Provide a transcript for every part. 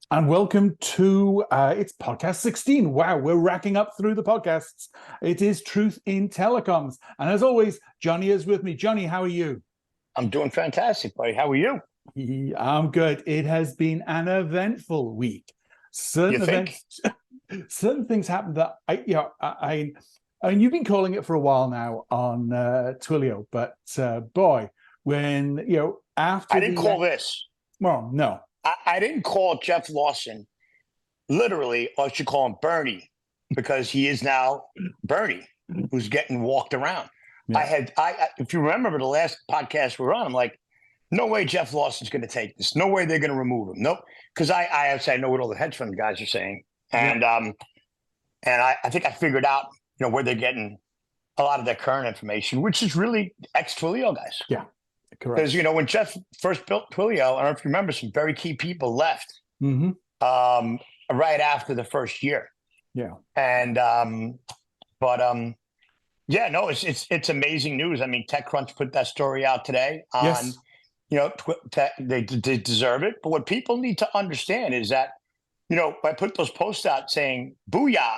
And welcome to it's podcast 16. Wow, we're racking up through the podcasts. It is Truth in Telecoms. And as always, Johnny is with me. Johnny, how are you? I'm doing fantastic, buddy. How are you? I'm good. It has been an eventful week. You think? Certain things happened that I mean, you've been calling it for a while now on Twilio, but boy, when after I didn't call this. Well, no. I didn't call Jeff Lawson literally, or I should call him Bernie, because he is now Bernie, who's getting walked around. Yeah. If you remember the last podcast we were on, I'm like, no way Jeff Lawson's going to take this. No way they're going to remove him. Nope. Because I know what all the hedge fund guys are saying. And I think I figured out, where they're getting a lot of their current information, which is really ex-Twilio guys. Yeah. Correct. Because, when Jeff first built Twilio, I don't know if you remember, some very key people left right after the first year. Yeah. And, it's amazing news. I mean, TechCrunch put that story out today on, yes. They deserve it. But what people need to understand is that, I put those posts out saying, Booyah.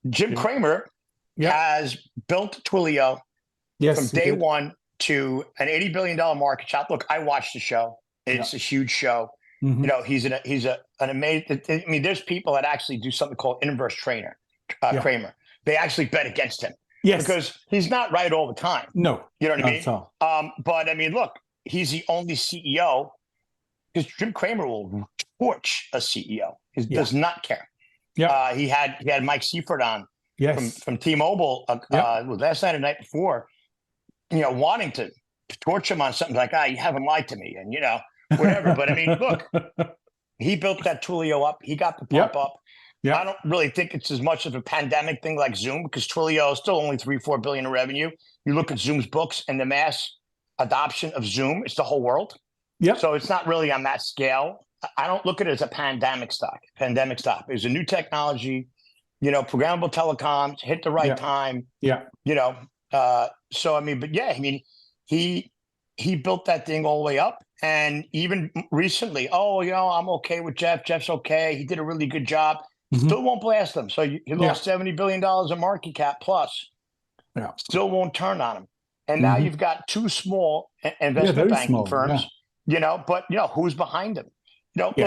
Jim Cramer has built Twilio from day one to an $80 billion market cap. Look, I watched the show. It's a huge show. Mm-hmm. He's an amazing. I mean, there's people that actually do something called inverse Cramer. They actually bet against him. Yes, because he's not right all the time. No, you know what I mean. At all. But I mean, look, he's the only CEO because Jim Cramer will torch a CEO. He does not care. Yeah, he had Mike Seifert on. Yes. From T-Mobile last night or night before, wanting to torch him on something like, you haven't lied to me, and whatever. But I mean, look, he built that Twilio up. He got the pump up. Yeah. I don't really think it's as much of a pandemic thing like Zoom, because Twilio is still only $3-4 billion in revenue. You look at Zoom's books and the mass adoption of Zoom, it's the whole world. Yeah. So it's not really on that scale. I don't look at it as a pandemic stock. It was a new technology. Programmable telecoms hit the right time. Yeah. So I mean, but he built that thing all the way up. And even recently, I'm okay with Jeff. Jeff's okay. He did a really good job. Still won't blast him. So he lost $70 billion in market cap plus. Yeah. Still won't turn on him. And now you've got two small investment banking firms. Yeah. But who's behind them? Look,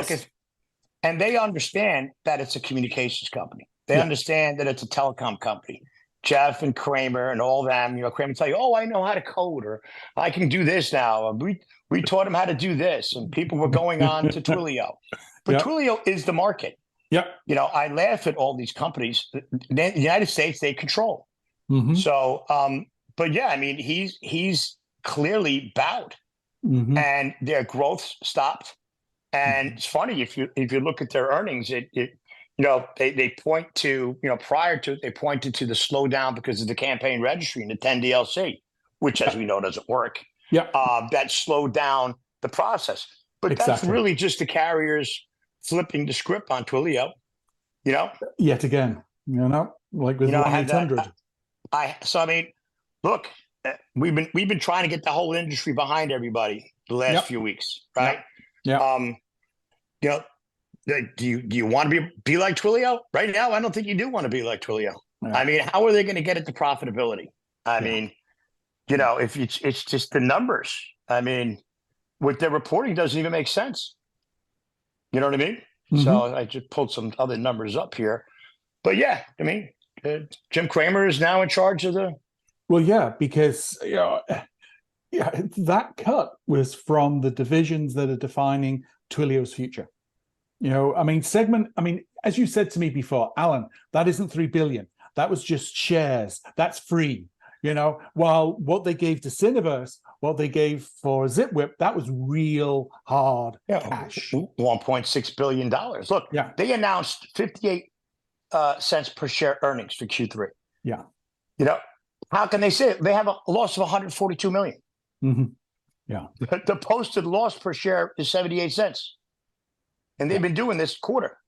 and they understand that it's a communications company. They understand that it's a telecom company. Jeff and Cramer and all them, Cramer tell you, I know how to code, or I can do this now. We taught him how to do this, and people were going on to Twilio. But Twilio is the market. Yeah. I laugh at all these companies. The United States, they control. So, but I mean, he's clearly bowed, and their growth stopped. And it's funny, if you look at their earnings, they point to, they pointed to the slowdown because of the campaign registry and the 10 DLC, which, as we know, doesn't work. Yeah. That slowed down the process. But that's really just the carriers flipping the script on Twilio, Yet again, like with 1-800. So I mean, look, we've been trying to get the whole industry behind everybody the last few weeks, right? Yeah. Do you want to be like Twilio? Right now, I don't think you do want to be like Twilio. Yeah. I mean, how are they going to get it to profitability? I mean, if it's just the numbers. I mean, what they're reporting doesn't even make sense. You know what I mean? So I just pulled some other numbers up here. But I mean, Jim Cramer is now in charge of the... Well, yeah, because that cut was from the divisions that are defining Twilio's future. I mean, as you said to me before, Alan, that isn't 3 billion. That was just shares. That's free. While what they gave to Cineverse, what they gave for ZipWhip, that was real hard cash. $1.6 billion. Look, they announced 58 cents per share earnings for Q3. Yeah. How can they say it? They have a loss of 142 million. Yeah. The posted loss per share is 78 cents. And they've been doing this quarter.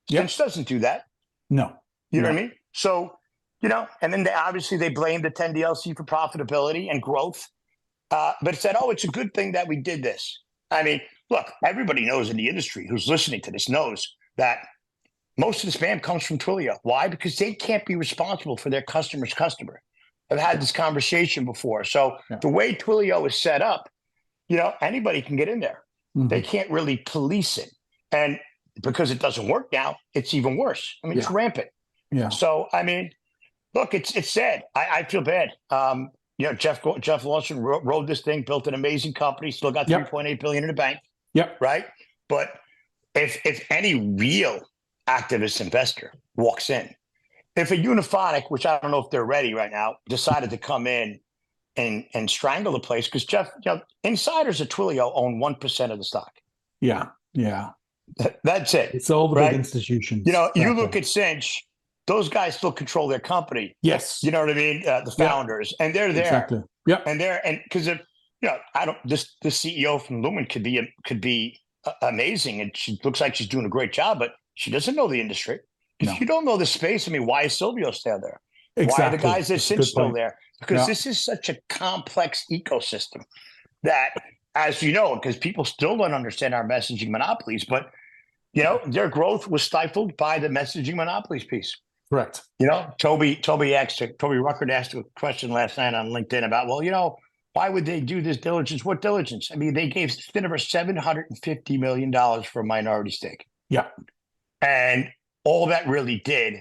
Since doesn't do that. No. You know what I mean? So, and then they blamed the 10 DLC for profitability and growth. But said, it's a good thing that we did this. I mean, look, everybody knows in the industry who's listening to this knows that most of the spam comes from Twilio. Why? Because they can't be responsible for their customer's customer. I've had this conversation before. So the way Twilio is set up, anybody can get in there. They can't really police it. And because it doesn't work now, it's even worse. I mean, it's rampant. Yeah. So, I mean, look, it's sad. I feel bad. Jeff Lawson rode this thing, built an amazing company, still got $3.8 billion in the bank. Yep. Right. But if any real activist investor walks in, if a Uniphonic, which I don't know if they're ready right now, decided to come in and strangle the place, because Jeff, insiders at Twilio own 1% of the stock. Yeah. Yeah. That's it. It's all the big institutions. You look at Cinch, those guys still control their company. Yes. You know what I mean? The founders, and they're there. Exactly. Yeah. And because if the CEO from Lumen could be amazing, and she looks like she's doing a great job, but she doesn't know the industry. If you don't know the space, I mean, why is Silvio still there? Exactly. Why are the guys at Cinch still there? Because this is such a complex ecosystem that, as you know, because people still don't understand our messaging monopolies, but their growth was stifled by the messaging monopolies piece. Correct. Toby Ruckert asked a question last night on LinkedIn about, why would they do this diligence? What diligence? I mean, they gave Spinniver $750 million for a minority stake. Yeah. And all that really did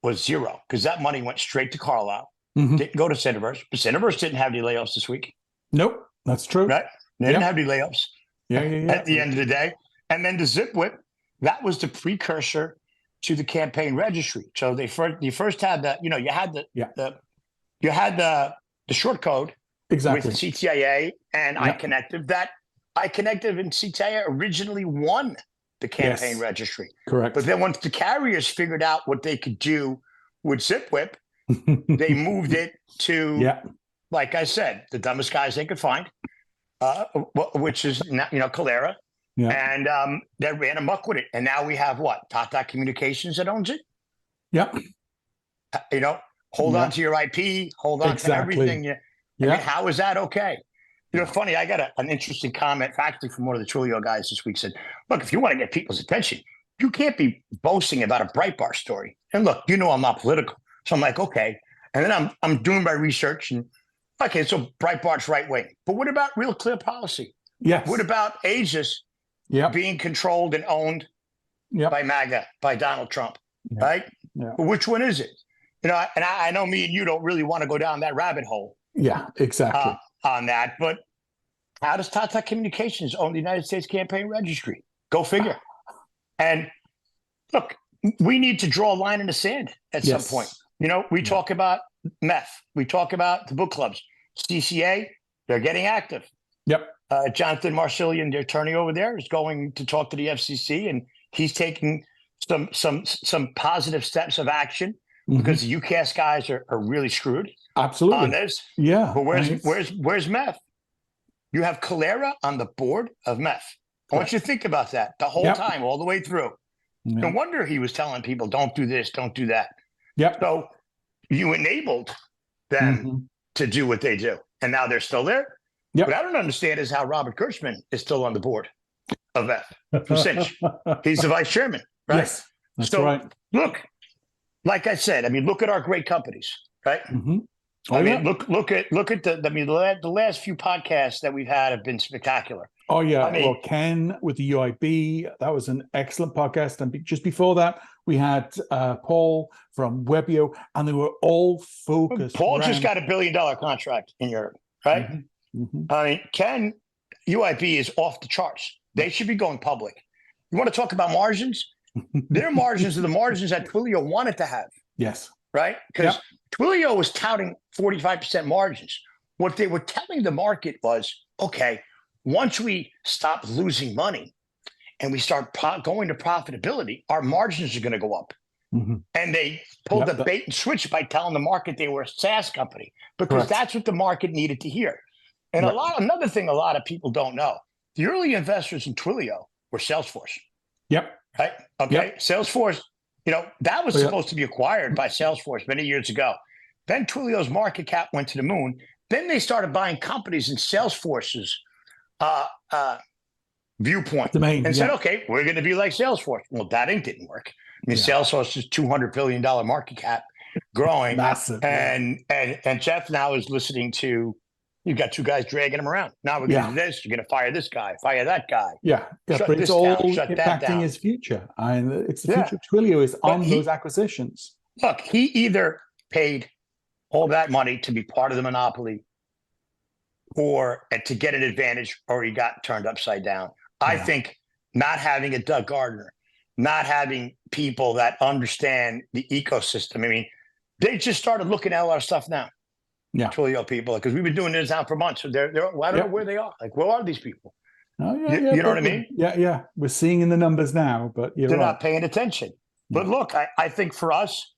was zero, because that money went straight to Carlyle, didn't go to Cinniverse. But Cinniverse didn't have any layoffs this week. Nope, that's true. Right? They didn't have any layoffs. Yeah. At the end of the day. And then the zip whip, that was the precursor to the campaign registry. So you first had you had the short code with CTIA and iConnective. That iConnective and CTIA originally won the campaign registry. Correct. But then once the carriers figured out what they could do with zip whip, they moved it to, like I said, the dumbest guys they could find, which is Kaleyra. Yeah. And they ran amok with it. And now we have what? Tata Communications that owns it? Yep. Hold on to your IP, hold on to everything. I mean, how is that okay? Funny, I got an interesting comment actually from one of the Twilio guys this week. Said, look, if you want to get people's attention, you can't be boasting about a Breitbart story. And look, I'm not political. So I'm like, okay. And then I'm doing my research and, okay, so Breitbart's right wing. But what about real clear policy? Yes. What about Aegis being controlled and owned by MAGA, by Donald Trump, right? Yeah. But which one is it? And I know me and you don't really want to go down that rabbit hole. Yeah, exactly. On that. But how does Tata Communications own the United States campaign registry? Go figure. And look, we need to draw a line in the sand at some point. We talk about meth. We talk about the book clubs. CCA, they're getting active. Yep. Jonathan Marsilian, the attorney over there, is going to talk to the FCC, and he's taking some positive steps of action because the UCAS guys are really screwed. Absolutely. On this. Yeah. But where's meth? You have Kaleyra on the board of meth. I want you to think about that the whole time, all the way through. No wonder he was telling people, don't do this, don't do that. Yep. So you enabled them to do what they do. And now they're still there. Yep. What I don't understand is how Robert Gershman is still on the board of meth. He's the vice chairman, right? Yes, that's right. Look, like I said, I mean, look at our great companies, right? I mean, look at the last few podcasts that we've had have been spectacular. Oh yeah, well, Ken with the UIB, that was an excellent podcast, and just before that, we had Paul from Webio, and they were all focused. Paul just got $1 billion contract in Europe, right? I mean, Ken, UIB is off the charts. They should be going public. You want to talk about margins? Their margins are the margins that Twilio wanted to have. Yes. Right? Because Twilio was touting 45% margins. What they were telling the market was, okay, once we stop losing money and we start going to profitability, our margins are going to go up. And they pulled the bait and switch by telling the market they were a SaaS company because that's what the market needed to hear. And another thing a lot of people don't know, the early investors in Twilio were Salesforce. Yep. Right? Okay. Salesforce, that was supposed to be acquired by Salesforce many years ago. Then Twilio's market cap went to the moon. Then they started buying companies in Salesforce's viewpoint domain, and said, okay, we're going to be like Salesforce. Well, that didn't work. I mean, Salesforce is $200 billion market cap, growing. Massive. And Jeff now is listening to, you've got two guys dragging him around. Now we're going to do this. You're going to fire this guy, fire that guy. But it's all impacting his future. And it's the future of Twilio is on those acquisitions. Look, he either paid all that money to be part of the monopoly or to get an advantage, or he got turned upside down. I think not having a Doug Gardner, not having people that understand the ecosystem. I mean, they just started looking at all our stuff now. Twilio people, because we've been doing this now for months. So I don't know where they are. Like, where are these people? You know what I mean? Yeah. We're seeing in the numbers now, but they're not paying attention. But look, I think for us,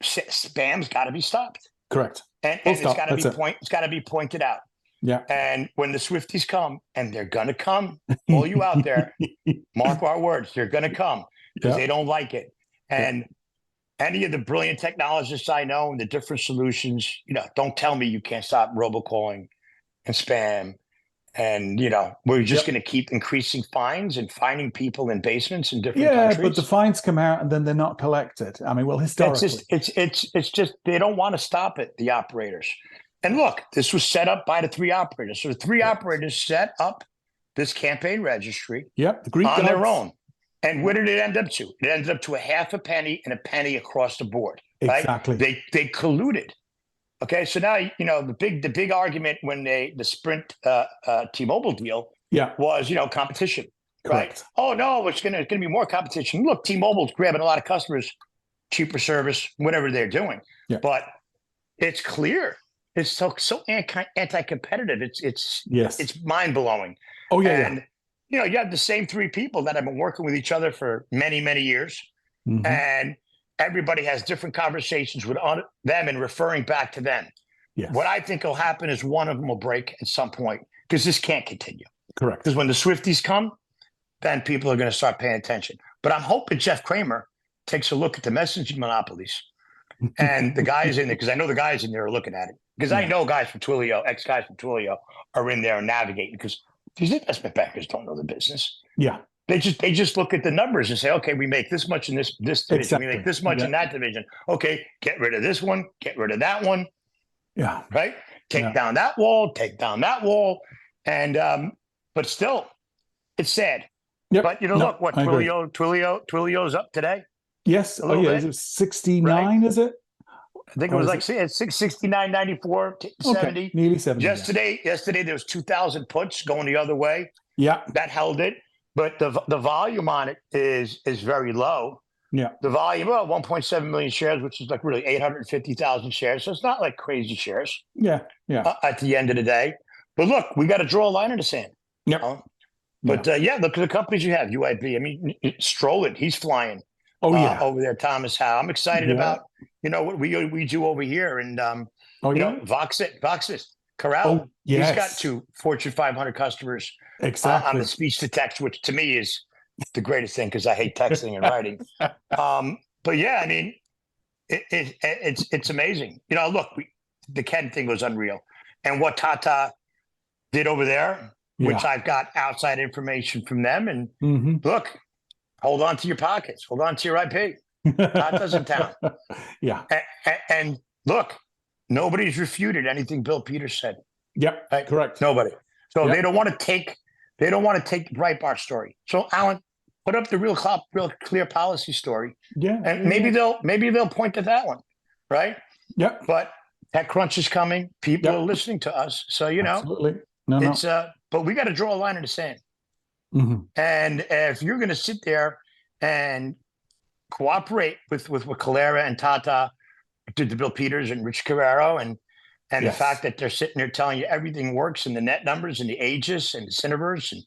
spam's got to be stopped. Correct. And it's got to be pointed out. Yeah. And when the Swifties come, and they're going to come, all you out there, mark our words, they're going to come because they don't like it. And any of the brilliant technologists I know and the different solutions, don't tell me you can't stop robocalling and spam. And, we're just going to keep increasing fines and fining people in basements in different countries. Yeah, but the fines come out and then they're not collected. I mean, well, historically. It's just they don't want to stop it, the operators. And look, this was set up by the three operators. So the three operators set up this campaign registry the Greek on their own. And where did it end up to? It ended up to a half a penny and a penny across the board. Right? Exactly. They colluded. Okay, so now the big argument when the Sprint T-Mobile deal was competition. Correct. Right? Oh no, it's gonna be more competition. Look, T-Mobile's grabbing a lot of customers, cheaper service, whatever they're doing. Yeah. But it's clear. It's so anti-competitive. It's mind-blowing. Oh yeah. And you have the same three people that have been working with each other for many, many years. Mm-hmm. And everybody has different conversations with them and referring back to them. Yes. What I think will happen is one of them will break at some point because this can't continue. Correct. Because when the Swifties come, then people are going to start paying attention. But I'm hoping Jeff Kramer takes a look at the messaging monopolies and the guys in there, because I know the guys in there are looking at it. Because I know guys from Twilio, ex-guys from Twilio are in there and navigating, because these investment bankers don't know the business. Yeah. They just look at the numbers and say, okay, we make this much in this division. Exactly. We make this much in that division. Okay, get rid of this one, get rid of that one. Yeah. Right? Take down that wall, take down that wall. And but still, it's sad. Yep. But look, what Twilio's up today? Yes. Oh yeah, is it 69, right? Is it? I think it was like 69.94, 70. Okay. Nearly 70. Yesterday there was 2,000 puts going the other way. Yeah. That held it. But the volume on it is very low. Yeah. The volume, 1.7 million shares, which is like really 850,000 shares. So it's not like crazy shares. Yeah. Yeah. At the end of the day. But look, we got to draw a line in the sand. Yeah. But look at the companies you have. UIB. I mean, Strollin, he's flying. Over there, Thomas Howe. I'm excited about what we do over here, and Voxit, Corral. He's got 2 Fortune 500 customers. Exactly. On the speech to text, which to me is the greatest thing because I hate texting and writing. But yeah, I mean, it's amazing. Look, the Ken thing was unreal, and what Tata did over there, which I've got outside information from them, and look. Hold on to your pockets. Hold on to your IP. Tata's in town. Yeah. And look, nobody's refuted anything Bill Peters said. Yep. Right? Correct. Nobody. So they don't want to take the Breitbart story. So Alan, put up the real clear policy story. Yeah. And maybe they'll point to that one. Right? Yep. But TechCrunch is coming. People are listening to us. So absolutely. No. But we got to draw a line in the sand. Mm-hmm. And if you're going to sit there and cooperate with what Kaleyra and Tata did to Bill Peters and Rich Guerrero, and the fact that they're sitting there telling you everything works and the net numbers and the Aegis and the Cineverse, and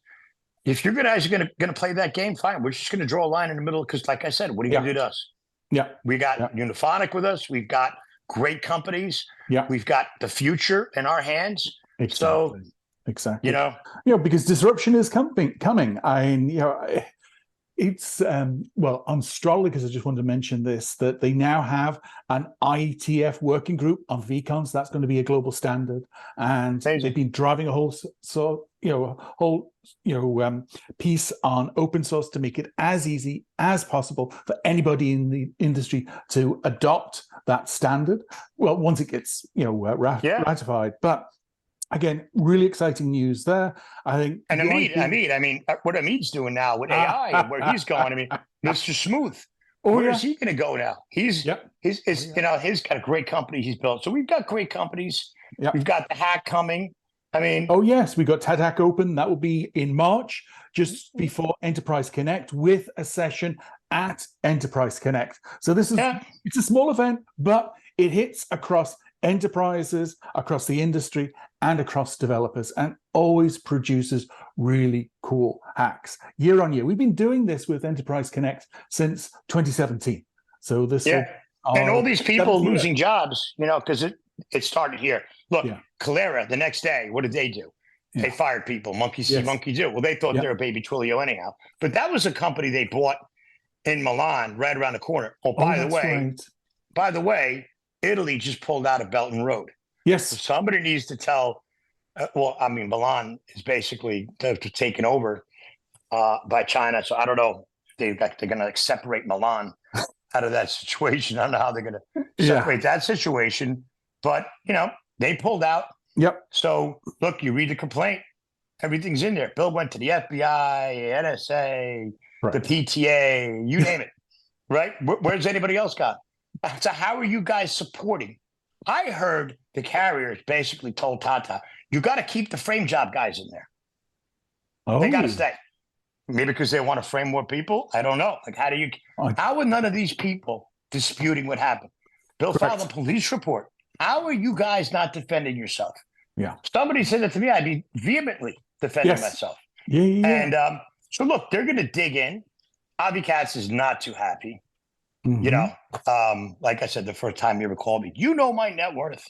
if you guys are going to play that game, fine. We're just going to draw a line in the middle because, like I said, what are you going to do to us? Yeah, we got Uniphonic with us. We've got great companies. Yeah, we've got the future in our hands. Exactly. So. Exactly. Because disruption is coming. It's on Stroll, because I just wanted to mention this, that they now have an IETF working group on vCons. That's going to be a global standard, and they've been driving a whole piece on open source to make it as easy as possible for anybody in the industry to adopt that standard. Well, once it gets ratified, but again, really exciting news there. I think. And Amit, what Amit's doing now with AI and where he's going. Mr. Smooth. Where is he going to go now? He's got a great company he's built. So we've got great companies. Yep. We've got the hack coming. Yes, we got Tata Open. That will be in March, just before Enterprise Connect, with a session at Enterprise Connect. So this is it's a small event, but it hits across enterprises, across the industry, and across developers, and always produces really cool hacks year on year. We've been doing this with Enterprise Connect since 2017. So this and all these people losing jobs, because it started here. Look, Kaleyra, the next day, what did they do? They fired people. Monkey see, monkey do. Well, they thought they were baby Twilio anyhow. But that was a company they bought in Milan, right around the corner. Oh, by the way, Italy just pulled out of Belt and Road. Yes. So somebody needs to tell. Milan is basically taken over by China. So I don't know. They're going to separate Milan out of that situation. I don't know how they're going to separate that situation. But, they pulled out. Yep. So, look, you read the complaint. Everything's in there. Bill went to the FBI, NSA, the PTA, you name it. Right? Where's anybody else got? So how are you guys supporting? I heard the carriers basically told Tata, you got to keep the frame job guys in there. Oh. They got to stay. Maybe because they want to frame more people. I don't know. How are none of these people disputing what happened? Bill filed a police report. How are you guys not defending yourself? Yeah. Somebody said that to me, I'd be vehemently defending myself. Yeah. And so look, they're going to dig in. Avi Katz is not too happy. Mm-hmm. Like I said, the first time he ever called me, my net worth.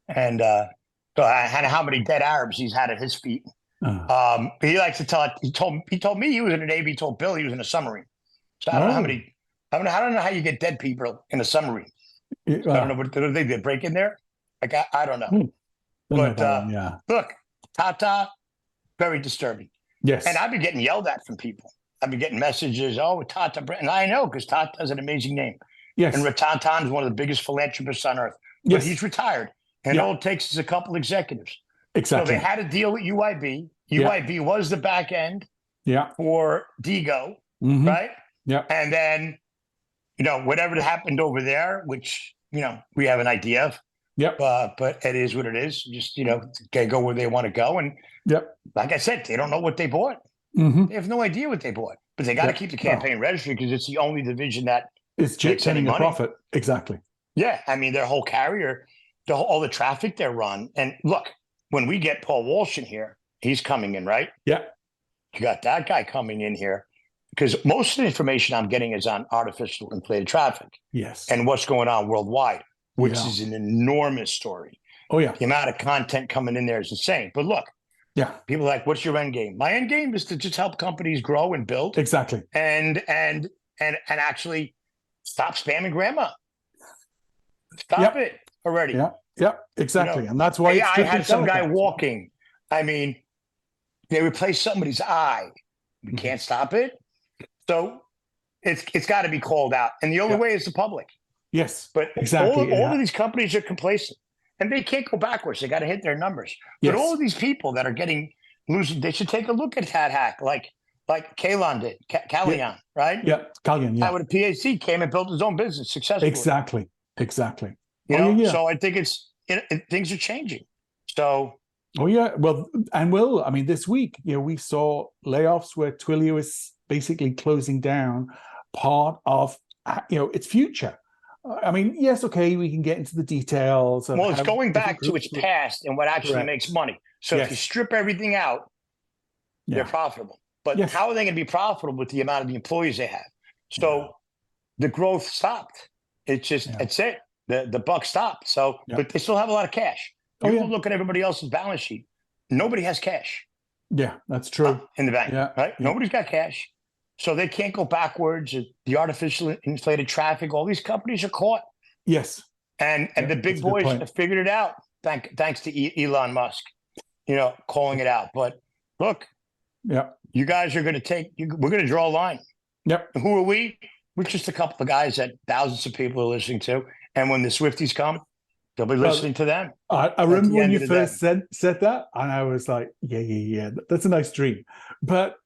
And how many dead Arabs he's had at his feet. He likes to tell it. He told me he was in the Navy. He told Bill he was in a submarine. So I don't know how many. I don't know how you get dead people in a submarine. I don't know what they break in there. I don't know. But look, Tata, very disturbing. Yes. And I've been getting yelled at from people. I've been getting messages. Oh, Tata, and I know because Tata has an amazing name. Yes. And Ratan is one of the biggest philanthropists on earth. But he's retired, and all it takes is a couple executives. Exactly. So they had a deal with UIB. UIB was the back end. For Digo, right? Yeah. And then, whatever happened over there, which, we have an idea of. Yep. But it is what it is. Just, they go where they want to go. And like I said, they don't know what they bought. Mm-hmm. They have no idea what they bought. But they got to keep the campaign registry because it's the only division that is generating a profit. Exactly. Yeah. Their whole carrier, all the traffic they run. And look, when we get Paul Walsh in here, he's coming in, right? Yeah. You got that guy coming in here because most of the information I'm getting is on artificial inflated traffic. Yes. And what's going on worldwide, which is an enormous story. Oh, yeah. The amount of content coming in there is insane. But look, people are like, what's your end game? My end game is to just help companies grow and build. Exactly. And actually stop spamming grandma. Stop it already. Yeah, exactly. And that's why I had some guy walking. They replaced somebody's eye. We can't stop it. So it's got to be called out. And the only way is the public. Yes. But exactly. All of these companies are complacent. And they can't go backwards. They got to hit their numbers. But all of these people that are losing, they should take a look at that hack, like Kalon did, Kalyan, right? Yeah, Kalyan. Yeah. How with a PhD came and built his own business successfully. Exactly. So I think things are changing. So. Oh yeah. Well, this week, we saw layoffs where Twilio is basically closing down part of, its future. Yes, okay, we can get into the details. Well, it's going back to its past and what actually makes money. So if you strip everything out, they're profitable. But how are they going to be profitable with the amount of the employees they have? So the growth stopped. It's just, that's it. The buck stopped. So, but they still have a lot of cash. You look at everybody else's balance sheet. Nobody has cash. Yeah, that's true. In the bank, right? Nobody's got cash. So they can't go backwards. The artificial inflated traffic, all these companies are caught. Yes. And the big boys have figured it out, thanks to Elon Musk, calling it out. But look, Yeah. You guys are going to we're going to draw a line. Yep. Who are we? We're just a couple of guys that thousands of people are listening to. And when the Swifties come, they'll be listening to them. I remember when you first said that, and I was like, yeah, that's a nice dream. But,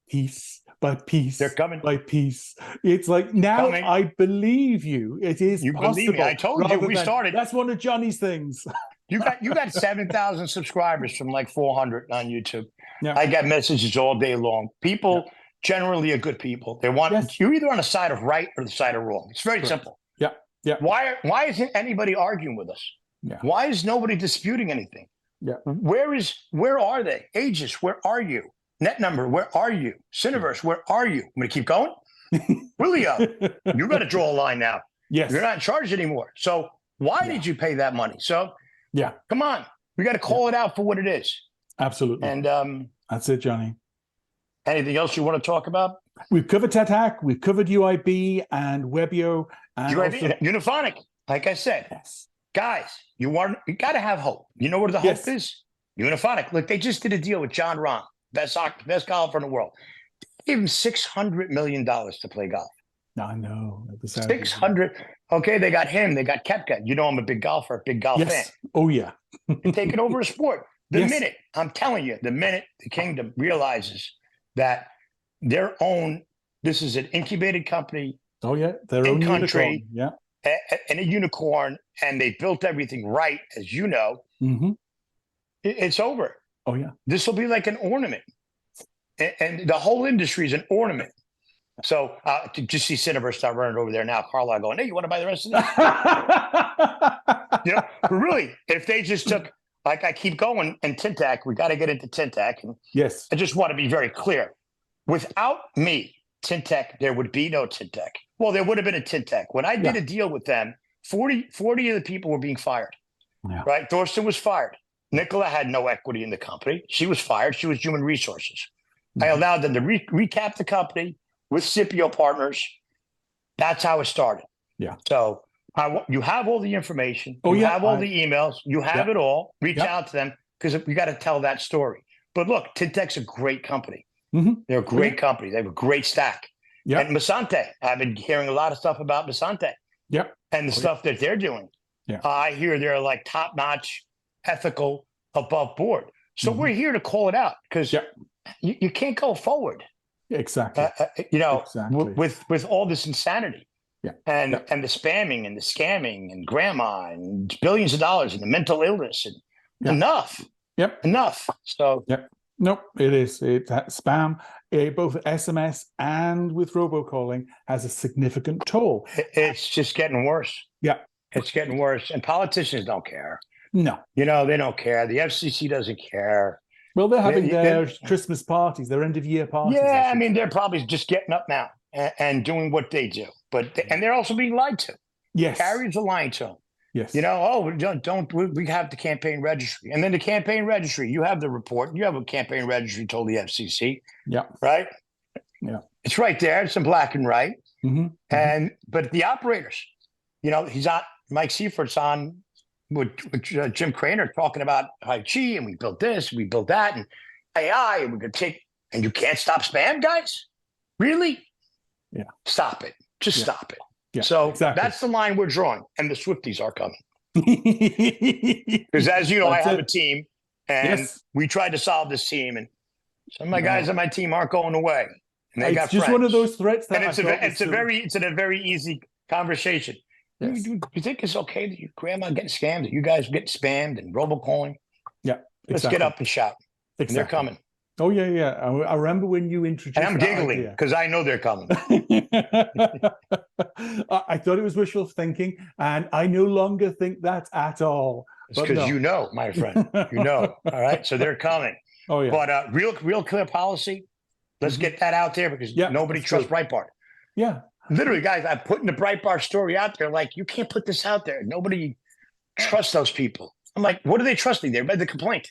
piece by piece, they're coming by piece. It's like, now I believe you. It is you possible. Believe me. I told you we started. That's one of Johnny's things. You got 7,000 subscribers from like 400 on YouTube. Yeah. I get messages all day long. People generally are good people. They want you're either on the side of right or the side of wrong. It's very simple. Yeah. Yeah. Why isn't anybody arguing with us? Yeah. Why is nobody disputing anything? Yeah. Where are they? Aegis, where are you? Net number, where are you? Cineverse, where are you? I'm going to keep going. Twilio, you got to draw a line now. Yes. You're not in charge anymore. So why did you pay that money? So come on. We got to call it out for what it is. Absolutely. And that's it, Johnny. Anything else you want to talk about? We've covered TATAC, we've covered UIB and Webio, and Uniphonic. Like I said, guys, you got to have hope. You know where the hope is? Uniphonic. Look, they just did a deal with John Rahm, best golfer in the world. They gave him $600 million to play golf. I know. 600. Okay, they got him. They got Koepka. You know I'm a big golfer, big golf fan. Oh, yeah. They're taking over a sport. The minute the kingdom realizes that this is an incubated company. Oh, yeah. Their own country. Unicorn. Yeah. And a unicorn, and they built everything right, as you know. Mm-hmm. It's over. Oh, yeah. This will be like an ornament. And the whole industry is an ornament. So to just see Cineverse start running over there now, Carlisle going, hey, you want to buy the rest of this? Really, if they just took, like I keep going, and Tintac, we got to get into Tintac. And yes. I just want to be very clear. Without me, Tintac, there would be no Tintac. Well, there would have been a Tintac. When I did a deal with them, 40 of the people were being fired. Yeah. Right? Thorsten was fired. Nicola had no equity in the company. She was fired. She was human resources. Mm-hmm. I allowed them to recap the company with Scipio Partners. That's how it started. Yeah. So you have all the information. You have all the emails. You have it all. Reach out to them because we got to tell that story. But look, Tintec's a great company. Mm-hmm. They're a great company. They have a great stack. Yep. And Masante, I've been hearing a lot of stuff about Masante. Yep. And the stuff that they're doing. Yeah. I hear they're like top-notch, ethical, above board. So we're here to call it out because you can't go forward. Exactly. With all this insanity. Yeah. And the spamming and the scamming and grandma and billions of dollars and the mental illness and enough. Yep. Enough. So Nope, it is. Spam, both SMS and with robocalling, has a significant toll. It's just getting worse. Yeah. It's getting worse. And politicians don't care. No. They don't care. The FCC doesn't care. Well, they're having their Christmas parties, their end-of-year parties. Yeah, I mean, they're probably just getting up now and doing what they do. And they're also being lied to. Yes. Carriers are lying to them. Yes. We have the campaign registry. And then the campaign registry, you have the report. You have a campaign registry told the FCC. Yeah. Right? Yeah. It's right there. It's in black and white. Mm-hmm. But the operators, he's on, Mike Seifert's on with Jim Craner talking about Hai Chi, and we built this, we built that, and AI, and we're going to take, and you can't stop spam, guys? Really? Yeah. Stop it. Just stop it. Yeah, so that's the line we're drawing, and the Swifties are coming. Because as you know, I have a team, and we tried to solve this team, and some of my guys on my team aren't going away. And they got just friends. One of those threats that it's a very easy conversation. Yes. You think it's okay that your grandma getting scammed, that you guys get spammed and robocalling? Yeah, exactly. Let's get up and shout. Exactly. And they're coming. Oh, yeah. I remember when you introduced and I'm giggling because I know they're coming. I thought it was wishful thinking, and I no longer think that at all. It's because my friend. All right? So they're coming. Oh, yeah. But real clear policy. Let's get that out there because nobody trusts Breitbart. Yeah. Literally, guys, I'm putting the Breitbart story out there. Like, you can't put this out there. Nobody trusts those people. I'm like, what are they trusting? They read the complaint.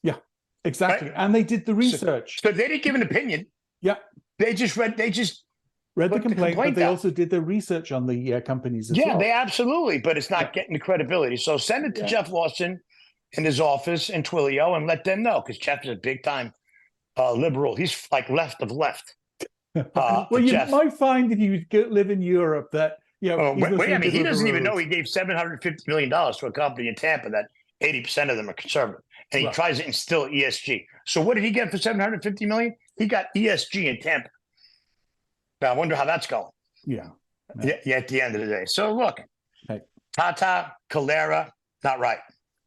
Yeah, exactly. Right? And they did the research. So they didn't give an opinion. Yeah. They just read the complaint, but they also did the research on the companies as well. Yeah, they absolutely, but it's not getting the credibility. So send it to Jeff Lawson in his office in Twilio and let them know, because Jeff is a big time liberal. He's like left of left. Well, you Jeff. might find if you live in Europe that, you know, I mean, he doesn't even know roads. he gave $750 million to a company in Tampa that 80% of them are conservative. And he tries to instill ESG. So what did he get for $750 million? He got ESG in Tampa. Now, I wonder how that's going. Yeah. Yeah, at the end of the day. So look, Hey. Tata, Kaleyra, not right.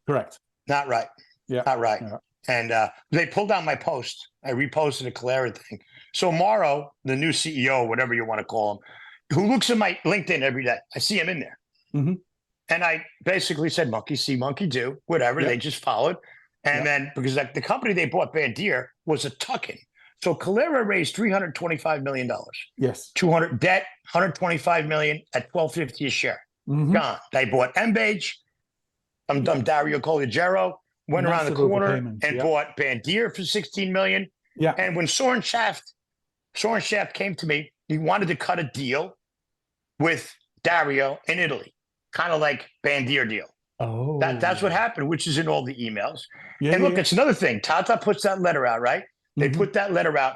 Correct. Not right. Yeah. Not right. Yeah. And they pulled down my post. I reposted a Kaleyra thing. So Morrow, the new CEO, whatever you want to call him, who looks at my LinkedIn every day, I see him in there. Mm-hmm. And I basically said, monkey see, monkey do, whatever. They just followed. And then, because like the company they bought, Bandier, was a tuck-in. So Kaleyra raised $325 million. Yes. 200 debt, $125 million at $12.50 a share. Mm-hmm. Gone. They bought Embage. Dario Collegiero went around the corner and bought Bandier for $16 million. Yeah. And when Soren Shaft came to me, he wanted to cut a deal with Dario in Italy, kind of like Bandier deal. Oh, that's what happened, which is in all the emails. Yeah, and look, it's another thing. Tata puts that letter out, right? They Mm-hmm. put that letter out.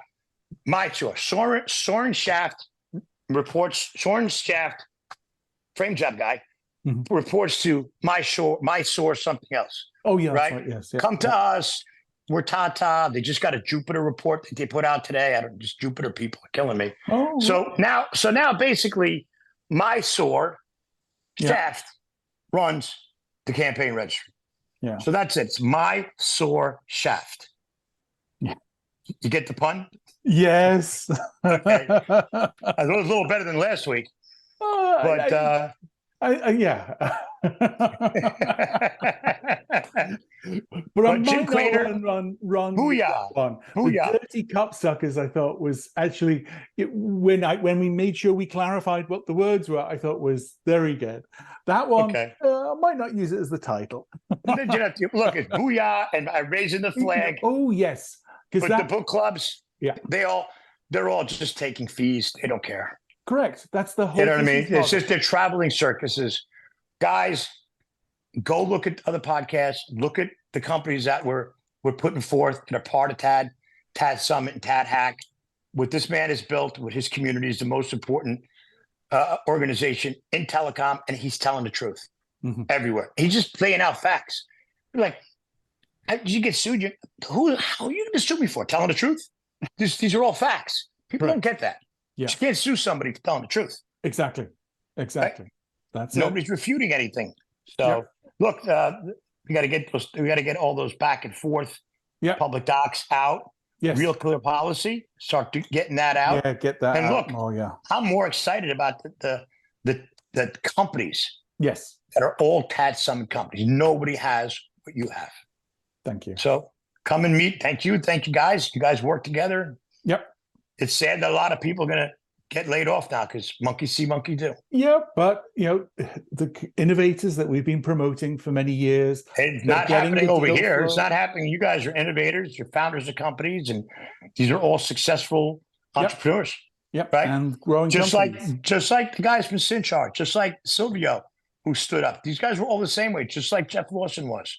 My source, Soren Shaft reports. Soren Shaft, frame job guy, reports to my source, something else. Oh yeah, right. That's right. Yes. Yeah. Come to us. We're Tata. They just got a Jupiter report that they put out today. Just Jupiter people are killing me. Oh. So now basically, my source Shaft runs the campaign registry. Yeah. So that's it. It's my source Shaft. Yeah. You get the pun? Yes. Okay. I thought it was a little better than last week. But yeah. But I Jim might Crater, run Booyah. one. Booyah. The dirty cup suckers, I thought was actually when we made sure we clarified what the words were, I thought was very good. That one, okay. I might not use it as the title. Look, it's Booyah and I raising the flag. Oh yes, but the book clubs, they're all just taking fees. They don't care. Correct. That's the whole. You know what I mean? It's just they're traveling circuses. Guys, go look at other podcasts. Look at the companies that we're putting forth and are part of TADSummit and TADHack. What this man has built with his community is the most important organization in telecom, and he's telling the truth everywhere. He's just laying out facts. You're like, did you get sued? How are you going to sue me for? Telling the truth? These are all facts. People don't get that. Yeah. You can't sue somebody for telling the truth. Exactly. Right? That's nobody's refuting anything. So look, we got to get those. We got to get all those back and forth. Public docs out. Yes. Real clear policy. Start getting that out. Yeah, get that. And out. Look, I'm more excited about the companies. Yes. That are all TADSummit companies. Nobody has what you have. Thank you. So come and meet. Thank you guys. You guys work together. Yep. It's sad that a lot of people are going to get laid off now because monkey see, monkey do. Yeah, but the innovators that we've been promoting for many years. It's not happening over here. It's not happening. You guys are innovators. You're founders of companies, and these are all successful entrepreneurs. Yep. Right. And growing companies. Just like the guys from Cinchar, just like Silvio, who stood up. These guys were all the same way, just like Jeff Lawson was.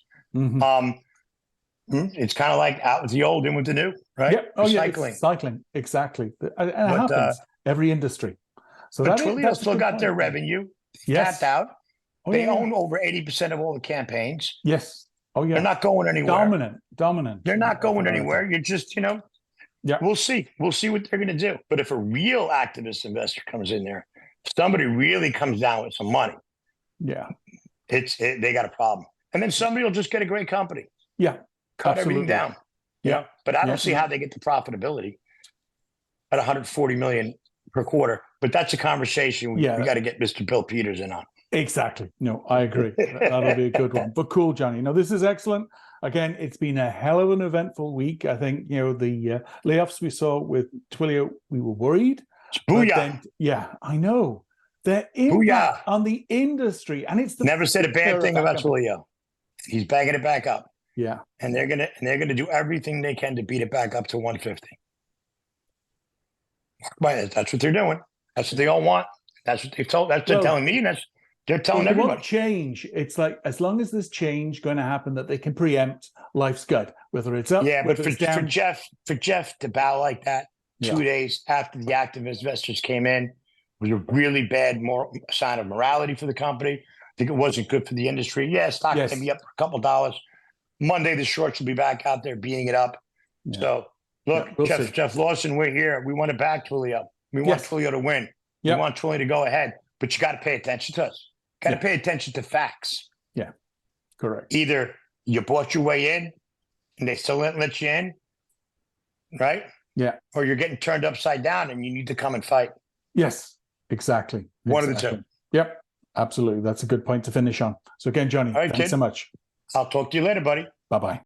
It's kind of like out with the old, in with the new, right? Yep. Oh, cycling. Cycling, exactly. And it happens every industry. So but Twilio still got their revenue. Tapped out. They own over 80% of all the campaigns. Yes. Oh, yeah. They're not going anywhere. Dominant. They're not going anywhere. You're just, we'll see. We'll see what they're going to do. But if a real activist investor comes in there, somebody really comes down with some money. Yeah. They got a problem. And then somebody will just get a great company. Yeah. Cut everything down. Yeah. But I don't see how they get the profitability at 140 million per quarter. But that's a conversation we got to get Mr. Bill Peters in on. Exactly. No, I agree. That'll be a good one. But cool, Johnny. No, this is excellent. Again, it's been a hell of an eventful week. I think, the layoffs we saw with Twilio, we were worried. Booyah. Then, I know. Their impact on the industry. And it's never said a bad thing about Twilio. He's banging it back up. Yeah. And they're gonna do everything they can to beat it back up to 150. That's what they're doing. That's what they all want. That's what they've told. That's what they're telling me. And They're telling They everybody. want change. It's like, as long as there's change going to happen that they can preempt, life's good. Whether it's up, Yeah, but whether it's down. for Jeff to bow like that 2 days after the active investors came in was a really bad sign of morality for the company. I think it wasn't good for the industry. Yeah, stock may be up a couple dollars. Monday, the shorts will be back out there beating it up. Yeah. So, look, we'll see. Jeff Lawson, we're here. We want to back Twilio. We want Twilio to win. We want Twilio to go ahead. But you got to pay attention to us. Got to pay attention to facts. Yeah, correct. Either you bought your way in and they still let you in, right? Yeah. Or you're getting turned upside down and you need to come and fight. Yes, exactly. One of the two. Yep, absolutely. That's a good point to finish on. So again, Johnny, thanks so much. I'll talk to you later, buddy. Bye-bye.